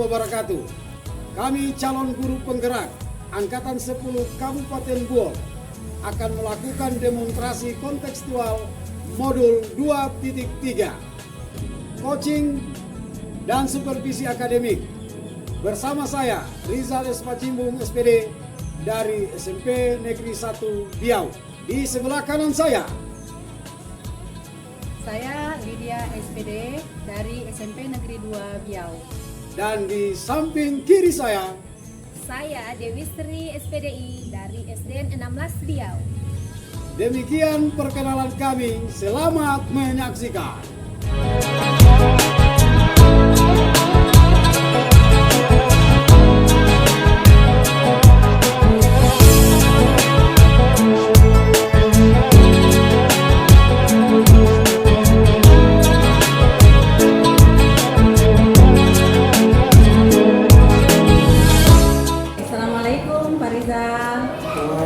wabarakatuh. Kami calon guru penggerak Angkatan 10 Kabupaten Buol akan melakukan demonstrasi kontekstual modul 2.3 coaching dan supervisi akademik bersama saya Rizal S. Pacimbung SPD dari SMP Negeri 1 Biau. Di sebelah kanan saya Lydia SPD dari SMP Negeri 2 Biau. Dan di samping kiri saya Dewi Sri SPDI dari SDN 16 Biau. Demikian perkenalan kami. Selamat menyaksikan.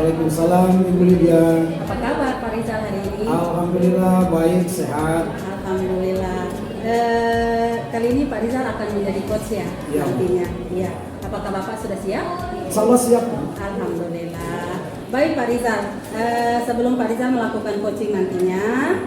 Waalaikumsalam Ibu Lydia. Apa kabar Pak Rizal hari ini? Alhamdulillah baik, sehat. Alhamdulillah. Kali ini Pak Rizal akan menjadi coach ya, Ya. nantinya. Iya. Apakah Bapak sudah siap? Sama siap. Alhamdulillah. Baik Pak Rizal. Sebelum Pak Rizal melakukan coaching nantinya,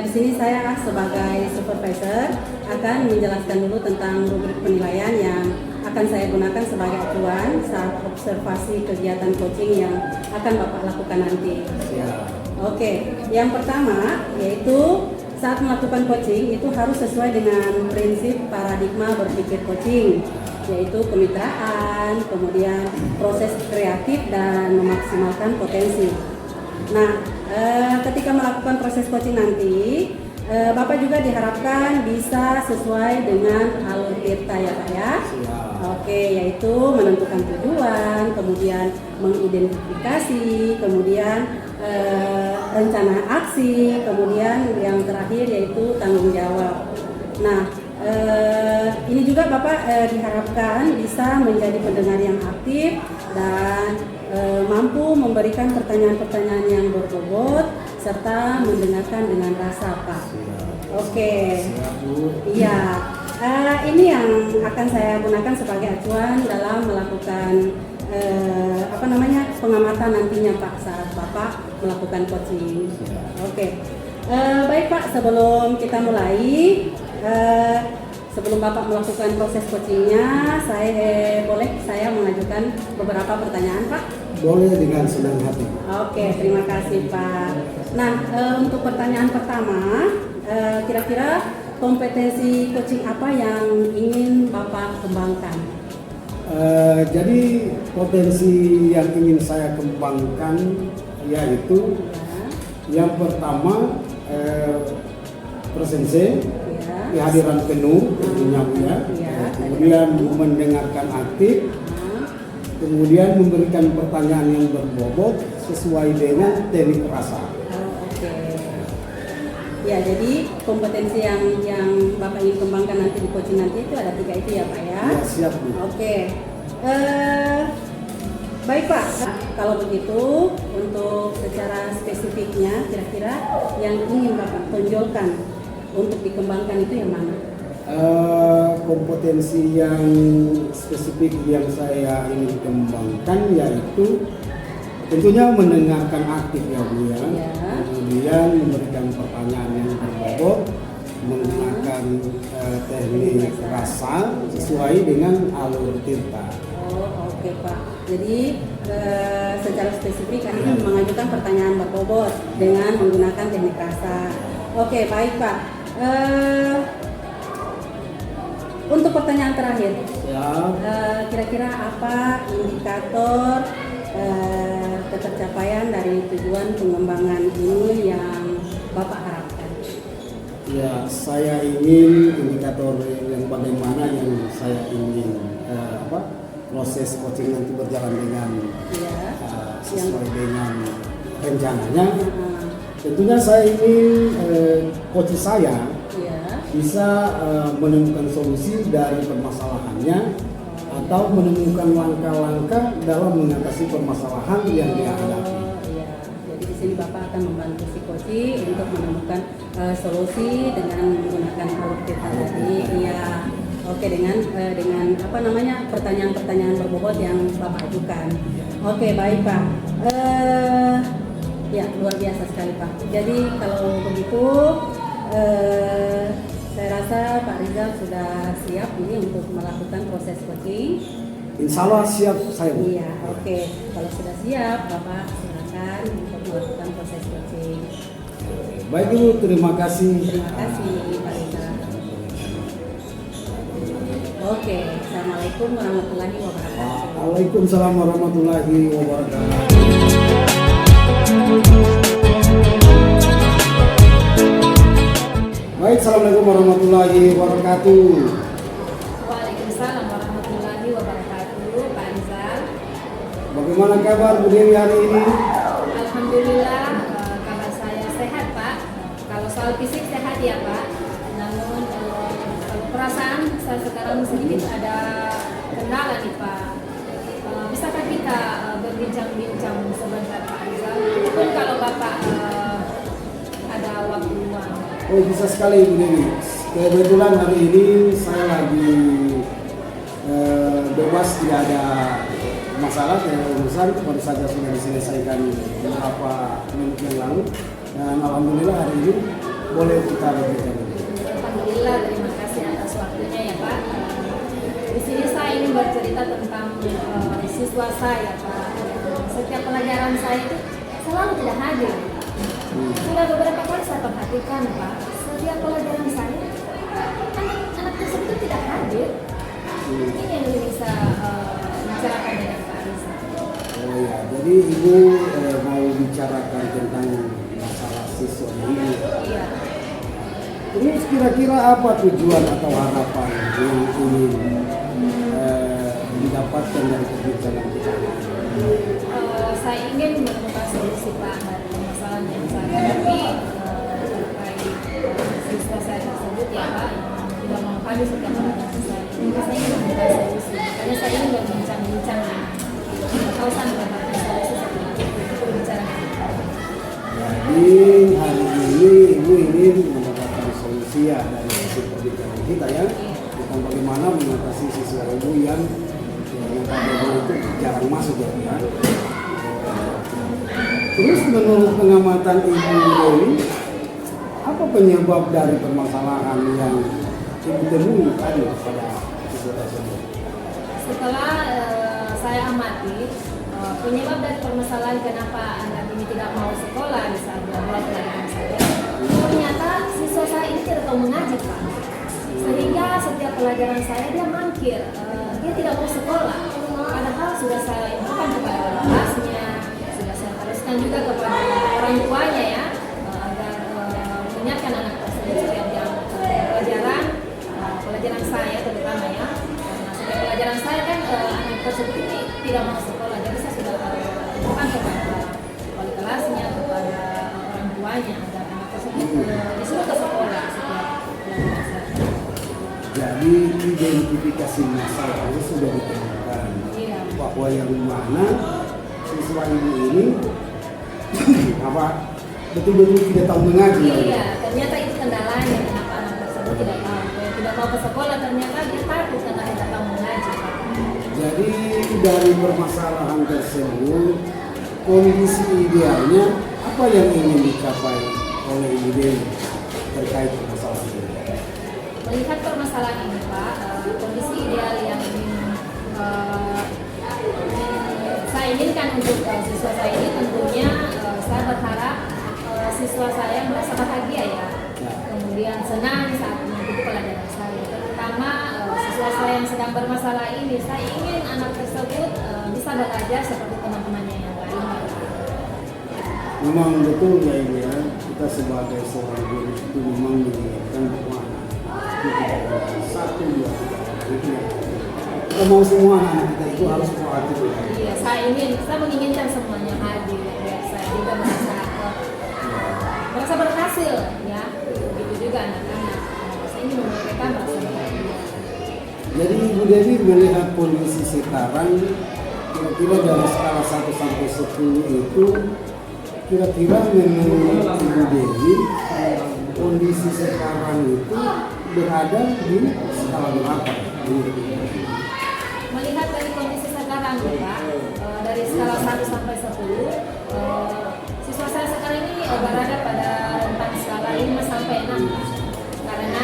di sini saya sebagai supervisor akan menjelaskan dulu tentang rubrik penilaian yang akan saya gunakan sebagai acuan saat observasi kegiatan coaching yang akan Bapak lakukan nanti. Ya. Oke, yang pertama yaitu saat melakukan coaching itu harus sesuai dengan prinsip paradigma berpikir coaching, yaitu kemitraan, kemudian proses kreatif dan memaksimalkan potensi. Nah, ketika melakukan proses coaching nanti, Bapak juga diharapkan bisa sesuai dengan alur tirta ya Pak ya. Oke, yaitu menentukan tujuan, kemudian mengidentifikasi, kemudian rencana aksi, kemudian yang terakhir yaitu tanggung jawab. Nah, ini juga Bapak diharapkan bisa menjadi pendengar yang aktif dan mampu memberikan pertanyaan-pertanyaan yang berbobot serta mendengarkan dengan rasa Pak. Oke, iya. Ini yang akan saya gunakan sebagai acuan dalam melakukan pengamatan nantinya Pak saat Bapak melakukan coaching. Oke, baik Pak. Sebelum kita mulai, sebelum Bapak melakukan proses coachingnya, saya mengajukan beberapa pertanyaan Pak. Boleh, dengan senang hati. Oke, terima kasih Pak. Nah, untuk pertanyaan pertama, kira-kira kompetensi coaching apa yang ingin Bapak kembangkan? Jadi potensi yang ingin saya kembangkan yaitu yang pertama presensi, kehadiran penuh tentunya ya. Kemudian mendengarkan aktif, kemudian memberikan pertanyaan yang berbobot sesuai dengan teknik rasa. Ya, jadi kompetensi yang Bapak ingin kembangkan nanti di coaching nanti itu ada 3 itu ya Pak ya? Ya, siap Bu. Oke. Baik Pak, kalau begitu untuk secara spesifiknya kira-kira yang ingin Bapak tonjolkan untuk dikembangkan itu yang mana? Kompetensi yang spesifik yang saya ingin kembangkan yaitu tentunya mendengarkan aktif ya Bu ya. Kemudian memberikan pertanyaan yang berbobot, menggunakan teknik rasa sesuai dengan alur tirta. Oke Pak. Jadi secara spesifik Anda mengajukan pertanyaan berbobot dengan menggunakan teknik rasa. Oke, baik Pak. Untuk pertanyaan terakhir, kira-kira apa indikator ketercapaian dari tujuan pengembangan ini yang Bapak harapkan? Ya, saya ingin indikator yang bagaimana yang saya ingin proses coaching nanti berjalan dengan sesuai dengan rencananya. Tentunya saya ingin coach saya bisa menemukan solusi dari permasalahannya atau menemukan langkah-langkah dalam mengatasi permasalahan yang dia hadapi. Jadi di sini Bapak akan membantu si coach untuk menemukan solusi dengan menggunakan alur tirta tadi. Iya. Oke, Oke, dengan apa namanya pertanyaan-pertanyaan berbobot yang Bapak ajukan. Oke, baik Pak. Ya, luar biasa sekali Pak. Jadi kalau begitu saya rasa Pak Rizal sudah siap ini untuk melakukan proses coaching. Insya Allah siap saya. Bu. Iya, oke. Kalau sudah siap, Bapak silakan untuk melakukan proses coaching. Baik Ibu, terima kasih. Terima kasih Pak Rizal. Oke, Assalamualaikum warahmatullahi wabarakatuh. Waalaikumsalam warahmatullahi wabarakatuh. Baik, Assalamualaikum warahmatullahi wabarakatuh. Waalaikumsalam warahmatullahi wabarakatuh. Pak Rizal. Bagaimana kabar Bu Dewi hari ini? Alhamdulillah, kabar saya sehat Pak. Kalau soal fisik sehat ya Pak. Namun kalau perasaan saya sekarang sedikit ada kendala nih Pak. Bisakah kita berbincang-bincang sebentar Pak Rizal? Pun kalau Bapak ada waktu luang. Oh, bisa sekali Bu Dewi. Kebetulan hari ini saya lagi bebas, tidak ada masalah, tidak ada urusan, baru saja sudah diselesaikan beberapa menit yang lalu, dan alhamdulillah hari ini boleh kita berbicara. Alhamdulillah, terima kasih atas waktunya ya Pak. Di sini saya ingin bercerita tentang siswa saya Pak. Setiap pelajaran saya itu selalu tidak hadir. Sudah beberapa kali saya perhatikan Pak, setiap pelajaran saya anak tersebut tidak hadir. Ini yang bisa bicarakan dengan Pak Rizal. Oh ya, jadi Ibu mau bicarakan tentang masalah siswa ini. Iya. Terus kira-kira apa tujuan atau harapan yang ingin didapatkan dari perbincangan kita? Saya ingin menemukan solusi Pak dari permasalahan yang saya hadapi terkait siswa saya tersebut ya Pak, yang tidak mau hadir setiap pelajaran saya. Saya ingin menemukan solusi, makanya saya ingin berbincang-bincang kausan mendapatkan solusi seperti itu berbicara. Jadi hari ini Ibu ingin mendapatkan solusi ya dari sisi perbincangan kita ya, tentang bagaimana mengatasi siswa Ibu yang pada itu jarang masuk ya. Terus menurut pengamatan Ibu Dewi, apa penyebab dari permasalahan yang Ibu temui tadi pada siswa tersebut? Setelah saya amati penyebab dari permasalahan kenapa anak ini tidak mau sekolah di saat jadwal pelajaran saya, ternyata siswa saya ini tidak tahu mengaji Pak, sehingga setiap pelajaran saya dia mangkir, dia tidak mau sekolah, padahal sudah saya infokan kepada wali kelasnya, sudah saya haruskan juga kepada orang tuanya ya, agar mengingatkan anak tersebut setiap jam pelajaran saya terutama ya, karena setiap pelajaran saya kan anak tersebut ini tidak mau sekolah, jadi saya sudah infokan kepada wali kelasnya, kepada orang tuanya agar anak tersebut disuruh ke sekolah setiap pelajaran saya. Jadi identifikasi masalah itu sudah ditemukan, Iya. bahwa yang mana siswa Ibu ini betul-betul tidak tahu mengaji. Iya, ternyata itu kendalanya kenapa anak tersebut tidak tahu. Kalau tidak mau ke sekolah ternyata dia takut karena tidak tahu mengaji. Jadi dari permasalahan tersebut, kondisi idealnya apa yang ingin dicapai oleh Ibu Dewi terkait permasalahan ini? Melihat permasalahan ini Pak, kondisi ideal yang saya inginkan untuk siswa saya ini tentunya saya berharap siswa saya merasa bahagia ya, kemudian senang saat mengikuti pelajaran saya, terutama siswa saya yang sedang bermasalah ini. Saya ingin anak tersebut bisa belajar seperti teman-temannya yang lain. Memang betul ya Ibu ya, kita sebagai seorang guru itu memang menginginkan bahwa itu tidak ada satu dua tiga itu ya. Kita mau semua anak kita itu harus proaktif ya. Iya, saya menginginkan semuanya hadir biar saya juga merasa berhasil ya. Begitu juga anak-anak. Saya ingin mereka merasa bahagia. Jadi Ibu Dewi melihat kondisi sekarang, kira-kira dari skala 1 sampai 10 itu, kira-kira menurut Ibu Dewi kondisi sekarang itu berada di skala berapa? Melihat dari kondisi sekarang ya Pak, dari skala 1 sampai 10, siswa saya sekarang ini berada pada rentang skala 5 sampai 6. Karena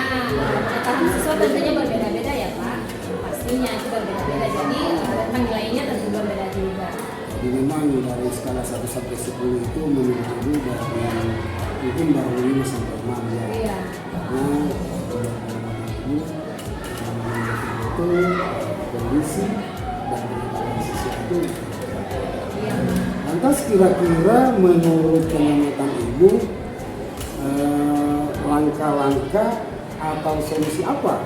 pengetahuan siswa tentunya berbeda-beda ya Pak, pastinya itu berbeda-beda, jadi rentang nilainya tentu berbeda juga. Jadi memang dari skala 1 sampai 10 itu menurut Ibu dari mungkin baru 5 sampai 6 ya. Iya. Karena Ibu itu kondisi dan pengetahuan siswa itu. Iya. Lantas kira-kira menurut pengamatan Ibu langkah-langkah atau solusi apa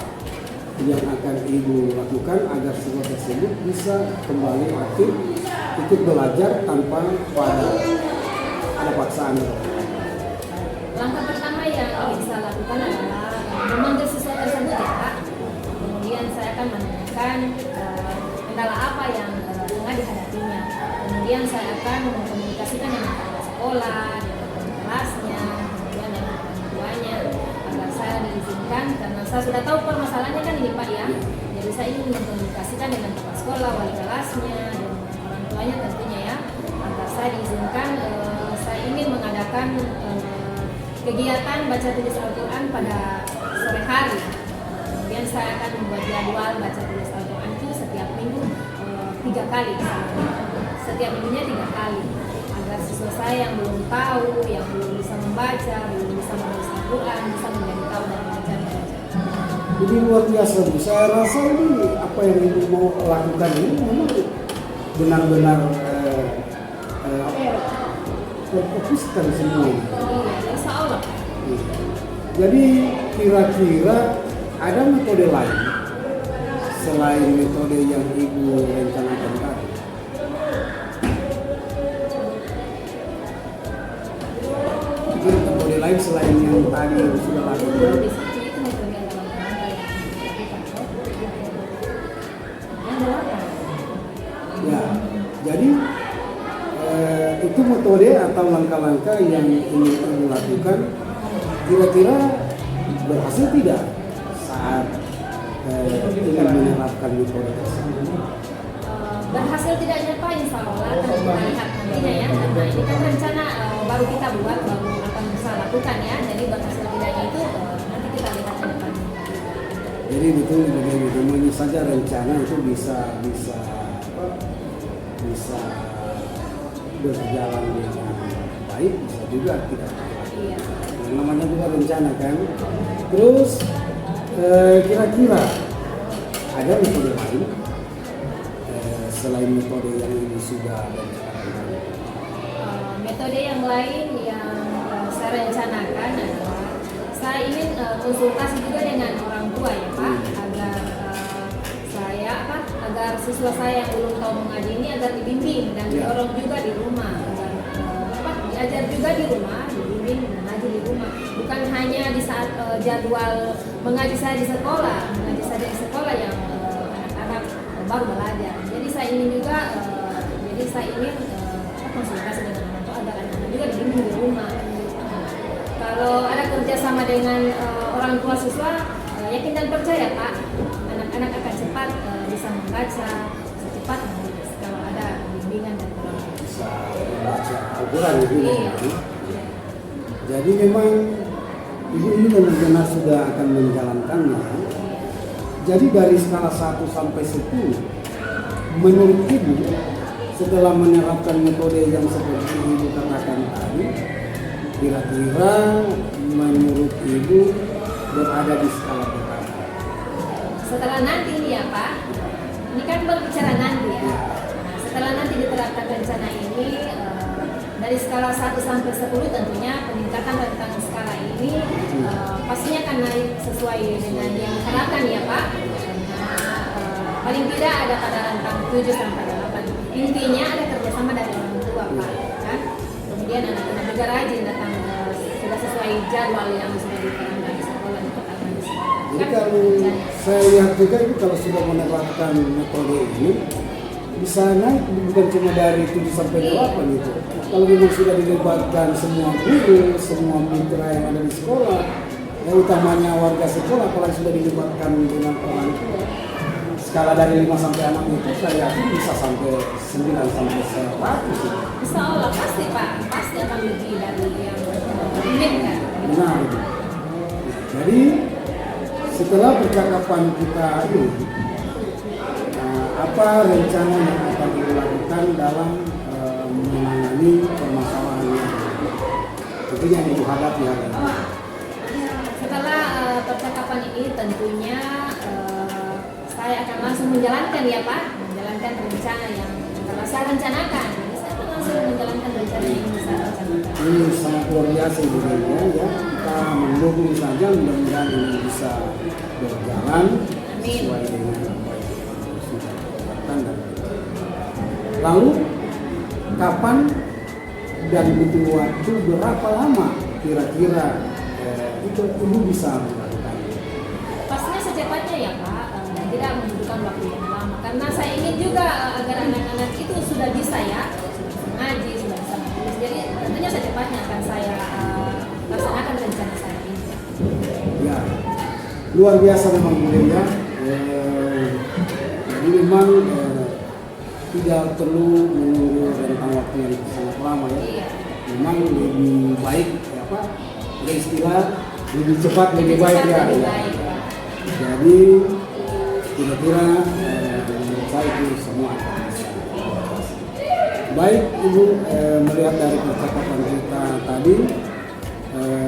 yang akan Ibu lakukan agar siswa tersebut bisa kembali aktif ikut belajar tanpa ada paksaan? Langkah pertama yang ingin saya lakukan adalah memanggil siswa tersebut ya Pak. Kemudian saya akan menanyakan kendala apa yang tengah dihadapinya. Kemudian saya akan mengkomunikasikan dengan kepala sekolah, dengan kelasnya, kemudian dengan orang tuanya agar saya diizinkan, karena saya sudah tahu permasalahannya kan ini Pak ya. Jadi saya ingin mengkomunikasikan dengan kepala sekolah, wali kelasnya, dan orang tuanya tentunya ya, agar saya diizinkan. Saya ingin mengadakan kegiatan baca tulis Al-Quran pada sore hari. Kemudian saya akan membuat jadwal baca tulis Al-Quran itu setiap minggu 3 kali. Setiap minggunya 3 kali. Agar siswa saya yang belum tahu, yang belum bisa membaca, belum bisa menulis Al-Quran, bisa menjadi tahu dan belajar. Jadi luar biasa Bu. Saya rasa ini apa yang Ibu mau lakukan ini memang benar-benar terfokuskan semua. Iya, insya Allah. Jadi kira-kira ada metode lain selain metode yang Ibu rencanakan tadi? Mungkin metode lain selain yang tadi Ibu sudah lakukan? Di situ itu metode yang yang delapan. Ya, jadi itu metode atau langkah-langkah yang ingin Ibu lakukan kira-kira berhasil tidak saat ingin menerapkan metode tersebut? Berhasil tidaknya Pak, insya Allah akan kita lihat nantinya ya, karena ini kan rencana baru kita buat, baru akan bisa lakukan ya, jadi berhasil tidaknya itu nanti kita lihat ke depan. Jadi betul begini saja rencana itu bisa berjalan dengan baik, bisa juga tidak baik. Iya. Yang namanya juga rencana kan. Terus kira-kira ada metode lain selain metode yang ini sudah rencanakan? Metode yang lain yang saya rencanakan adalah saya ingin konsultasi juga dengan orang tua ya Pak, agar siswa saya yang belum tahu mengaji ini agar dibimbing dan didorong juga di rumah, agar diajar juga di rumah, dibimbing mengaji di rumah, bukan hanya di saat jadwal mengaji saya di sekolah, mengaji saja di sekolah yang anak-anak baru belajar. Jadi saya ingin juga konsultasi dengan orang tua agar anak-anak juga dibimbing di rumah. Kalau ada kerjasama dengan orang tua siswa, yakin dan percaya Pak, anak-anak akan cepat bisa membaca, cepat menulis kalau ada bimbingan dan orang bisa membaca Al-Quran gitu. Iya. Jadi memang Ibu ini benar-benar sudah akan menjalankannya. Jadi dari skala 1 sampai 10, menurut Ibu setelah menerapkan metode yang seperti Ibu katakan tadi, kira-kira menurut Ibu berada di skala berapa? Setelah nanti ini ya Pak, ini kan berbicara nanti ya. Nah, setelah nanti diterapkan rencana ini, dari skala 1 sampai 10 tentunya peningkatan rentang skala ini pastinya akan naik sesuai dengan yang diterapkan ya Pak. Paling tidak ada pada rentang 7 sampai 8. Intinya ada kerjasama dari orang tua Pak, kan? Kemudian anak-anak juga rajin datang, sudah sesuai jadwal yang sudah diterapkan di sekolah, diterapkan di sekolah. Jadi kalau saya lihat juga itu kalau sudah menerapkan metode ini bisa naik bukan cuma dari 7 sampai 8 itu. Kalau memang sudah dilibatkan semua guru, semua mitra yang ada di sekolah, yang utamanya warga sekolah, apalagi sudah dilibatkan dengan orang tua, skala dari 5 sampai 6 itu saya yakin bisa sampai 9 sampai 100 sih. Insya Allah pasti Pak, pasti akan lebih dari yang limit kan. Benar. Jadi setelah percakapan kita ini, apa rencana yang akan dilakukan dalam menangani permasalahan yang tentunya yang dihadapi hari ini? Setelah percakapan ini tentunya saya akan langsung menjalankan ya Pak, menjalankan rencana yang telah saya rencanakan. Jadi saya akan langsung menjalankan rencana yang saya rencanakan. Ini sangat luar biasa sebenarnya ya. Kita mendukung saja, mudah-mudahan ini bisa berjalan sesuai dengan apa yang sudah dilakukan. Lalu kapan dan butuh waktu berapa lama kira-kira itu ibu bisa melakukan? Pastinya secepatnya ya Pak, tidak membutuhkan waktu yang lama. Karena saya ingin juga agar anak-anak itu sudah bisa ya, sudah bisa ngaji, sudah bisa menulis. Jadi tentunya secepatnya akan saya laksanakan rencana saya ini. Ya, luar biasa memang beliau ya. Jadi memang tidak perlu menunggu rentang waktu yang sangat lama ya. Iya. Memang lebih baik ya apa? Ada istilah lebih cepat lebih baik ya. Lebih Ya. baik, Pak. Jadi kira-kira menurut saya itu semua akan bisa. Baik Ibu, melihat dari percakapan kita tadi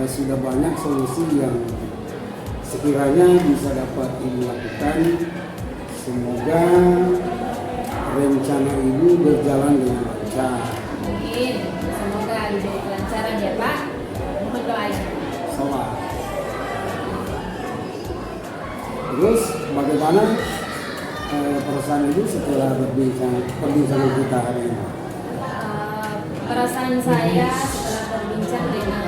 sudah banyak solusi yang sekiranya bisa dapat Ibu lakukan. Semoga rencana Ibu berjalan dengan lancar. Amin. Semoga diberi kelancaran ya Pak. Mohon doanya. Salah. Terus bagaimana perasaan Ibu setelah perbincangan kita hari ini? Perasaan saya setelah berbincang dengan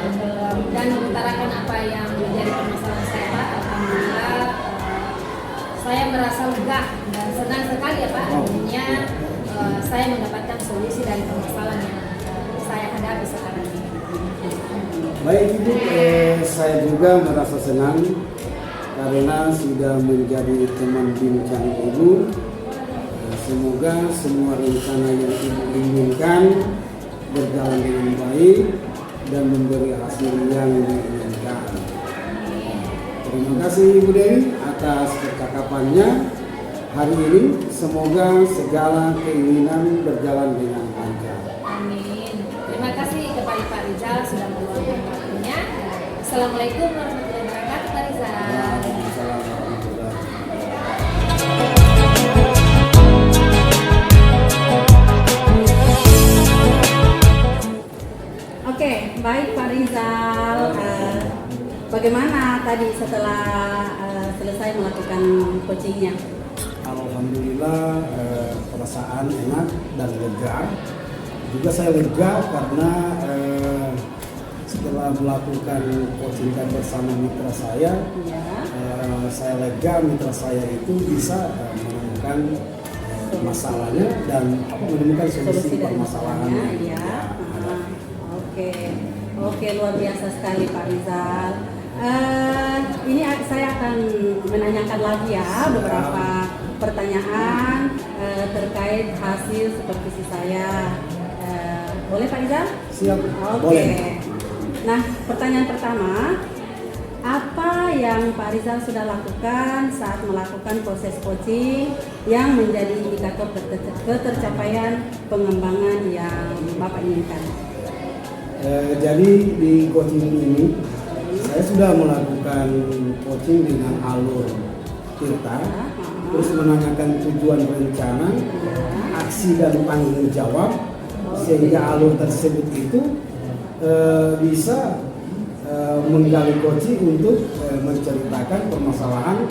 dan mengutarakan apa yang menjadi permasalahan saya Pak, alhamdulillah saya merasa lega dan senang sekali ya Pak. Akhirnya saya mendapatkan solusi dari permasalahan yang saya hadapi sekarang ini. Baik Ibu, saya juga merasa senang karena sudah menjadi teman bincang Ibu. Semoga semua rencana yang Ibu inginkan berjalan dengan baik dan memberi hasil yang diinginkan. Terima kasih Ibu Dewi atas percakapannya hari ini. Semoga segala keinginan berjalan dengan lancar. Amin. Terima kasih kepada Pak Rizal sudah meluangkan waktunya. Assalamualaikum warahmatullahi wabarakatuh Pak Rizal. Waalaikumsalam warahmatullahi Oke, baik Pak Rizal. Bagaimana tadi setelah selesai melakukan coachingnya? Alhamdulillah perasaan enak dan lega. Juga saya lega karena setelah melakukan coaching bersama mitra saya, saya lega mitra saya itu bisa menemukan masalahnya dan menemukan solusi permasalahannya. Ya. Oke, luar biasa sekali Pak Rizal. Ini saya akan menanyakan lagi ya beberapa pertanyaan terkait hasil supervisi saya. Boleh Pak Rizal? Siap. Oke. Boleh. Nah, pertanyaan pertama, apa yang Pak Rizal sudah lakukan saat melakukan proses coaching yang menjadi indikator ketercapaian pengembangan yang Bapak inginkan? Jadi di coaching ini saya sudah melakukan coaching dengan alur Tirta, terus menanyakan tujuan rencana, aksi dan tanggung jawab, sehingga alur tersebut itu bisa menggali coaching untuk menceritakan permasalahan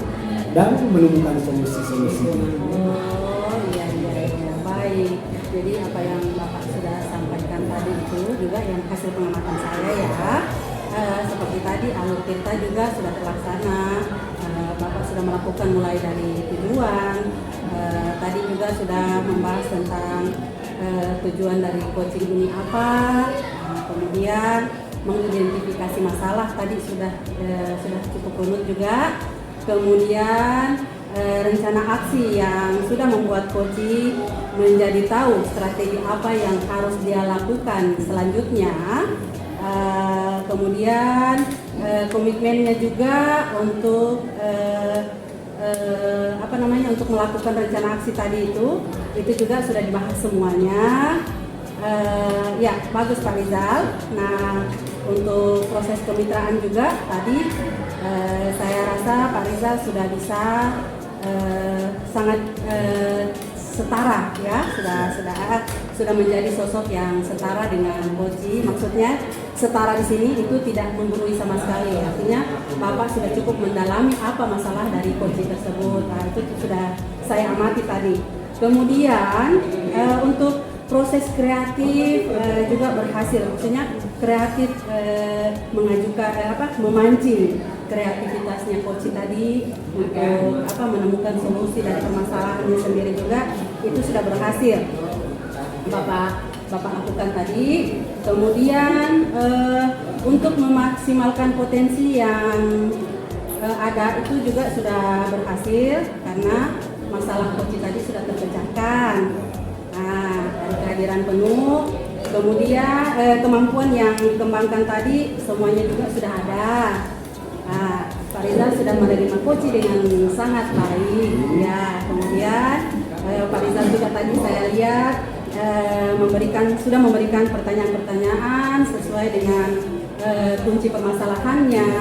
dan menemukan solusi-solusi. Oh iya, baik. Jadi apa yang Bapak sudah sampaikan tadi itu juga yang hasil pengamatan saya ya. Seperti tadi alur kita juga sudah terlaksana. Bapak sudah melakukan mulai dari tujuan. Tadi juga sudah membahas tentang tujuan dari coaching ini apa. Kemudian mengidentifikasi masalah tadi sudah cukup runut juga. Kemudian rencana aksi yang sudah membuat Koci menjadi tahu strategi apa yang harus dia lakukan selanjutnya. Kemudian komitmennya juga untuk untuk melakukan rencana aksi tadi itu juga sudah dibahas semuanya. Ya, bagus Pak Rizal. Nah, untuk proses kemitraan juga tadi saya rasa Pak Rizal sudah bisa sangat setara ya, sudah menjadi sosok yang setara dengan Koci. Maksudnya setara di sini itu tidak menggurui sama sekali. Artinya Bapak sudah cukup mendalami apa masalah dari Koci tersebut. Nah, itu sudah saya amati tadi. Kemudian untuk proses kreatif juga berhasil. Maksudnya kreatif mengajukan memancing kreativitasnya Koci tadi untuk menemukan solusi dari permasalahannya sendiri juga itu sudah berhasil Bapak lakukan tadi. Kemudian untuk memaksimalkan potensi yang ada itu juga sudah berhasil karena masalah Koci tadi sudah terpecahkan. Nah, dari kehadiran penuh, kemudian kemampuan yang dikembangkan tadi semuanya juga sudah ada. Nah, Pak Rizal sudah menerima Koci dengan sangat baik. Ya, kemudian Pak Rizal juga tadi saya lihat sudah memberikan pertanyaan-pertanyaan sesuai dengan kunci permasalahannya.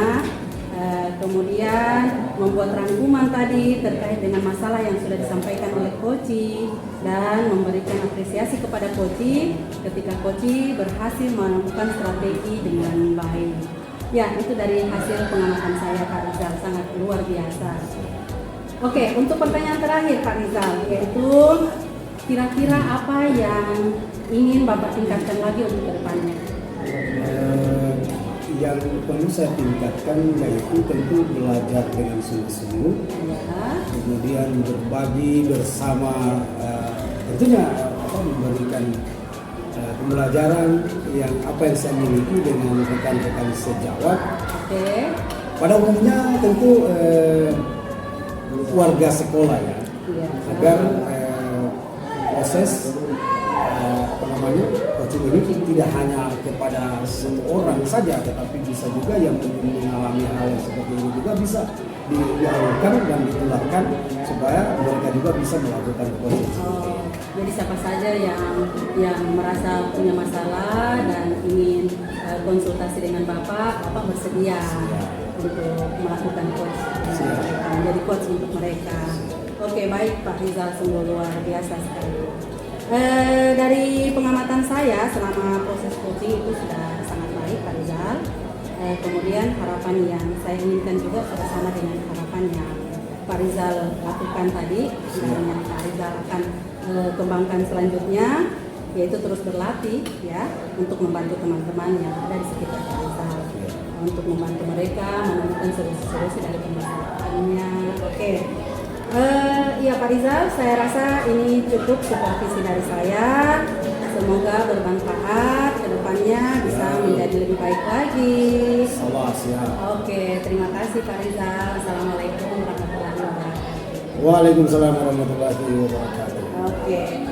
Kemudian membuat rangkuman tadi terkait dengan masalah yang sudah disampaikan oleh Koci dan memberikan apresiasi kepada Koci ketika Koci berhasil menemukan strategi dengan baik. Ya, itu dari hasil pengamatan saya Pak Rizal, sangat luar biasa. Oke, untuk pertanyaan terakhir Pak Rizal, yaitu kira-kira apa yang ingin Bapak tingkatkan lagi untuk kedepannya? Yang perlu saya tingkatkan yaitu tentu belajar dengan sungguh-sungguh, kemudian berbagi bersama, tentunya memberikan pembelajaran yang apa yang saya miliki dengan rekan-rekan sejawat. Pada umumnya tentu warga sekolah ya, agar proses coaching ini tidak hanya kepada satu orang saja, tetapi bisa juga yang mengalami hal yang seperti ini juga bisa dialurkan dan ditularkan supaya mereka juga bisa melakukan coaching. Jadi siapa saja yang merasa punya masalah dan ingin konsultasi dengan Bapak bersedia untuk melakukan coach, menjadi coach untuk mereka. Oke, baik Pak Rizal, sungguh luar biasa sekali. Dari pengamatan saya selama proses coaching itu sudah sangat baik Pak Rizal. Kemudian harapan yang saya inginkan juga sudah sama dengan harapan yang Pak Rizal lakukan tadi, dan yang Pak Rizal akan kembangkan selanjutnya, yaitu terus berlatih ya untuk membantu teman-teman yang ada di sekitar Pak Rizal, untuk membantu mereka menemukan solusi-solusi dari permasalahannya. Oke. Ya Pak Rizal, saya rasa ini cukup supervisi dari saya. Semoga bermanfaat, kedepannya bisa menjadi lebih baik lagi. Oke, terima kasih Pak Rizal. Assalamualaikum warahmatullahi wabarakatuh. Waalaikumsalam warahmatullahi wabarakatuh. Oke.